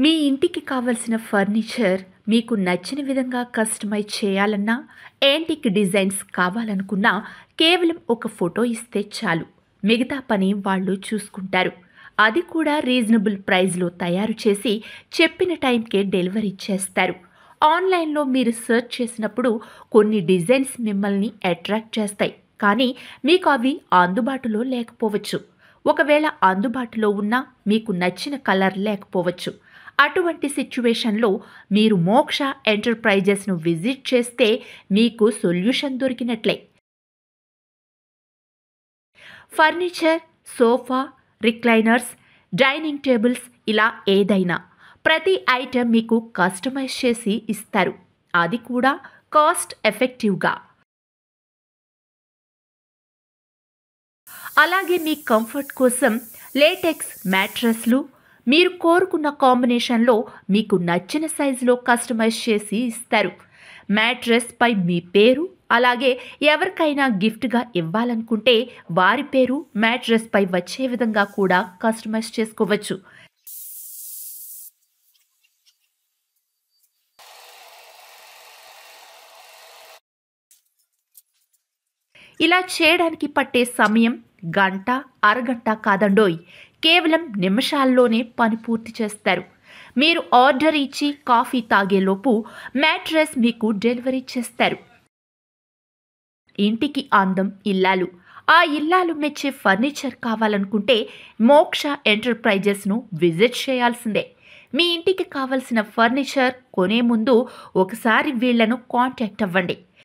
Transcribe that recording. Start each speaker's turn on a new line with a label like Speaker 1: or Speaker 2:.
Speaker 1: మీ ఇంటికి కావలసిన ఫర్నిచర్ మీకు నచ్చిన విధంగా కస్టమైజ్ చేయాలన్నా, యాంటిక్ డిజైన్స్ కావాలనుకున్నా కేవలం ఒక ఫోటో ఇస్తే చాలు. మిగతా పని వాళ్ళు చూసుకుంటారు. అది కూడా రీజనబుల్ ప్రైస్‌లో తయారు చేసి చెప్పిన టైంకే డెలివరీ చేస్తారు. ఆన్‌లైన్‌లో మీరు సెర్చ్ చేసినప్పుడు కొన్ని డిజైన్స్ మిమ్మల్ని అట్రాక్ట్ చేస్తాయి. కానీ మీకు అవి అందుబాటులో లేకపోవచ్చు. ఒకవేళ అందుబాటులో ఉన్నా మీకు నచ్చిన కలర్ లేకపోవచ్చు. అటువంటి సిట్యుయేషన్‌లో మీరు మోక్ష ఎంటర్‌ప్రైజెస్‌ను విజిట్ చేస్తే మీకు సొల్యూషన్ దొరికినట్లే. Furniture, sofa, recliners, dining tables ఇలా ఏదైనా ప్రతి ఐటెం మీకు కస్టమైజ్ చేసి ఇస్తారు. అది కూడా కాస్ట్ ఎఫెక్టివ్‌గా. అలాగే మీ కంఫర్ట్ కోసం లేటెక్స్ మ్యాట్రెస్లు మీరు కోరుకున్న కాంబినేషన్లో మీకు నచ్చిన సైజులో కస్టమైజ్ చేసి ఇస్తారు. మ్యాట్రెస్ పై మీ పేరు, అలాగే ఎవరికైనా గిఫ్ట్గా ఇవ్వాలనుకుంటే వారి పేరు మ్యాట్రెస్ పై వచ్చే విధంగా కూడా కస్టమైజ్ చేసుకోవచ్చు. ఇలా చేయడానికి పట్టే సమయం గంట, అరగంట కాదండోయ్. కేవలం నిమిషాల్లోనే పని పూర్తి చేస్తారు. మీరు ఆర్డర్ ఇచ్చి కాఫీ తాగేలోపు మ్యాట్రెస్ మీకు డెలివరీ చేస్తారు. ఇంటికి అందం ఇల్లాలు. ఆ ఇల్లాలు మెచ్చే ఫర్నిచర్ కావాలనుకుంటే మోక్ష ఎంటర్‌ప్రైజెస్‌ను విజిట్ చేయాల్సిందే. మీ ఇంటికి కావలసిన ఫర్నిచర్ కొనే ముందు ఒకసారి వీళ్లను కాంటాక్ట్ అవ్వండి.